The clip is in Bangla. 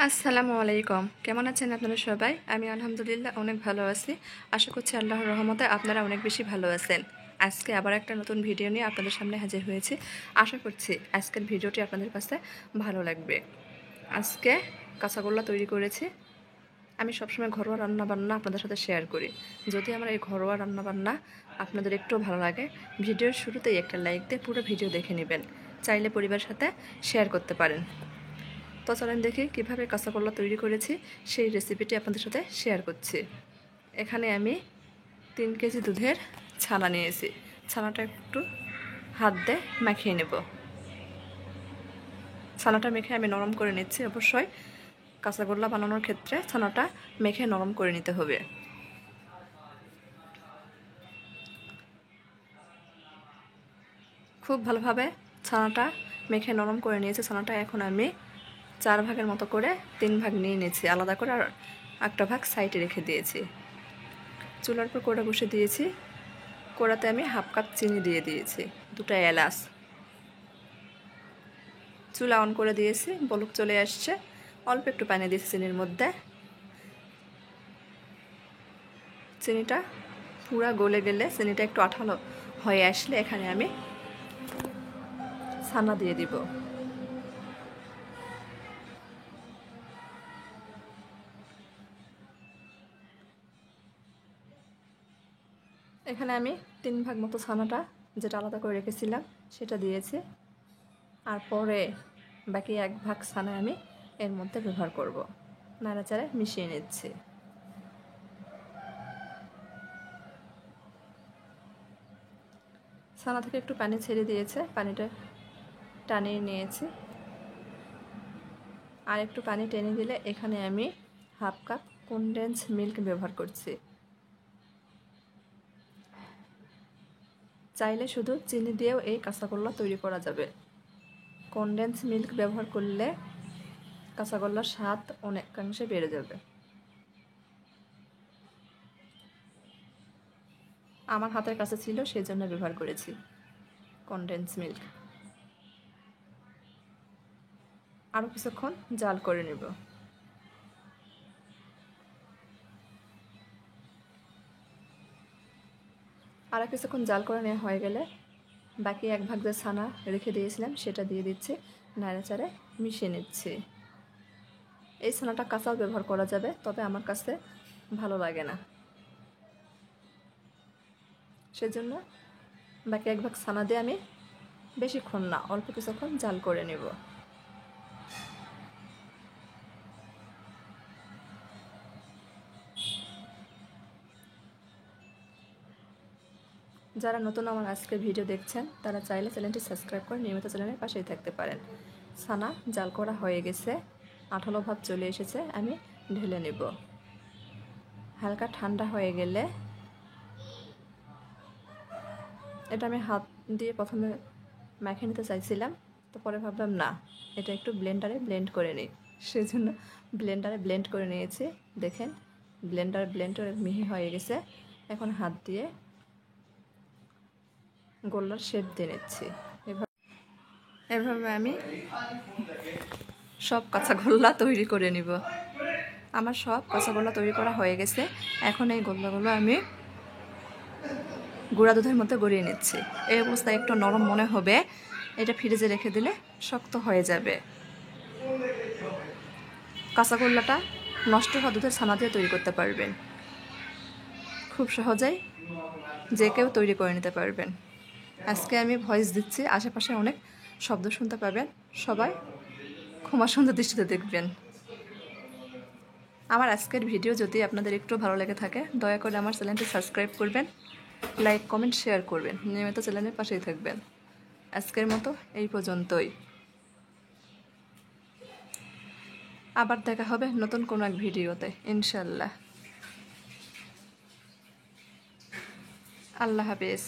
আসসালামু আলাইকুম। কেমন আছেন আপনারা সবাই? আমি আলহামদুলিল্লাহ অনেক ভালো আছি। আশা করছি আল্লাহর রহমতে আপনারা অনেক বেশি ভালো আছেন। আজকে আবার একটা নতুন ভিডিও নিয়ে আপনাদের সামনে হাজির হয়েছি। আশা করছি আজকের ভিডিওটি আপনাদের কাছে ভালো লাগবে। আজকে কাঁচাগোল্লা তৈরি করেছি। আমি সবসময় ঘরোয়া রান্নাবান্না আপনাদের সাথে শেয়ার করি। যদি আমার এই ঘরোয়া রান্নাবান্না আপনাদের একটু ভালো লাগে, ভিডিওর শুরুতেই একটা লাইক দিয়ে পুরো ভিডিও দেখে নেবেন। চাইলে পরিবারের সাথে শেয়ার করতে পারেন। তো চলেন দেখি কীভাবে কাঁচাগোল্লা তৈরি করেছি সেই রেসিপিটি আপনাদের সাথে শেয়ার করছি। এখানে আমি 3 কেজি দুধের ছানা নিয়েছি। ছানাটা একটু হাত দিয়ে মাখিয়ে নেব। ছানাটা মেখে আমি নরম করে নিচ্ছি। অবশ্যই কাঁচাগোল্লা বানানোর ক্ষেত্রে ছানাটা মেখে নরম করে নিতে হবে। খুব ভালোভাবে ছানাটা মেখে নরম করে নিয়েছি। ছানাটা এখন আমি 4 ভাগের মতো করে 3 ভাগ নিয়ে নিয়েছি আলাদা করে, আর একটা ভাগ সাইডে রেখে দিয়েছি। চুলার উপর কড়া বসে দিয়েছি। কড়াতে আমি হাফ কাপ চিনি দিয়ে দিয়েছি, 2টা এলাচ। চুলা অন করে দিয়েছি, বলক চলে আসছে। অল্প একটু পানি দিয়েছি চিনির মধ্যে। চিনিটা পুরা গলে গেলে, চিনিটা একটু আঠালো হয়ে আসলে এখানে আমি ছানা দিয়ে দিব। এখানে আমি 3 ভাগ মতো ছানাটা যেটা আলাদা করে রেখেছিলাম সেটা দিয়েছি। আর পরে বাকি 1 ভাগ ছানা আমি এর মধ্যে ব্যবহার করব। নাড়াচাড়ে মিশিয়ে নিচ্ছি। ছানা থেকে একটু পানি ছেড়ে দিয়েছে, পানিটা টানিয়ে নিয়েছি। আর একটু পানি টেনে দিলে এখানে আমি হাফ কাপ কনডেন্স মিল্ক ব্যবহার করছি। চাইলে শুধু চিনি দিয়েও এই কাঁচাগোল্লা তৈরি করা যাবে। কনডেন্স মিল্ক ব্যবহার করলে কাঁচাগোল্লার স্বাদ অনেকাংশে বেড়ে যাবে। আমার হাতের কাছে ছিল সেই জন্য ব্যবহার করেছি কনডেন্স মিল্ক। আরও কিছুক্ষণ জাল করে নেব। আর কিছুক্ষণ জাল করে নেওয়া হয়ে গেলে বাকি 1 ভাগ যে ছানা রেখে দিয়েছিলাম সেটা দিয়ে দিচ্ছি। নাড়াচাড়ে মিশিয়ে নিচ্ছি। এই ছানাটা কাঁচাও ব্যবহার করা যাবে, তবে আমার কাছে ভালো লাগে না, সেজন্য বাকি 1 ভাগ ছানা দিয়ে আমি বেশিক্ষণ না, অল্প কিছুক্ষণ জাল করে নেব। যারা নতুন আমার আজকের ভিডিও দেখছেন তারা চাইলে চ্যানেলটি সাবস্ক্রাইব করে নিয়মিত চ্যানেলের পাশেই থাকতে পারেন। ছানা জাল করা হয়ে গেছে, আঠালো ভাব চলে এসেছে। আমি ঢেলে নেব। হালকা ঠান্ডা হয়ে গেলে এটা আমি হাত দিয়ে প্রথমে মাখিয়ে নিতে চাইছিলাম, তো পরে ভাবলাম না, এটা একটু ব্লেন্ডারে ব্লেন্ড করে নিই। সেজন্য ব্লেন্ডারে ব্লেন্ড করে নিয়েছি। দেখেন ব্লেন্ড মিহি হয়ে গেছে। এখন হাত দিয়ে গোল্লার শেপ দিয়ে নিচ্ছি। এভাবে আমি সব কাঁচাগোল্লা তৈরি করে নিব। আমার সব কাঁচাগোল্লা তৈরি করা হয়ে গেছে। এখন এই গোল্লাগুলো আমি গুঁড়া দুধের মধ্যে গড়িয়ে নিচ্ছি। এই অবস্থায় একটু নরম মনে হবে, এটা ফ্রিজে রেখে দিলে শক্ত হয়ে যাবে। কাঁচাগোল্লাটা নষ্ট হওয়া দুধের ছানা দিয়ে তৈরি করতে পারবেন। খুব সহজেই যে কেউ তৈরি করে নিতে পারবেন। আজকে আমি ভয়েস দিচ্ছি, আশেপাশে অনেক শব্দ শুনতে পাবেন। সবাই ক্ষমা সুন্দর দৃষ্টিতে দেখবেন। আমার আজকের ভিডিও যদি আপনাদের একটু ভালো লেগে থাকে, দয়া করে আমার চ্যানেলটি সাবস্ক্রাইব করবেন, লাইক কমেন্ট শেয়ার করবেন, নিয়মিত চ্যানেলের পাশেই থাকবেন। আজকের মতো এই পর্যন্তই। আবার দেখা হবে নতুন কোনো এক ভিডিওতে ইনশাল্লাহ। আল্লাহ হাফেজ।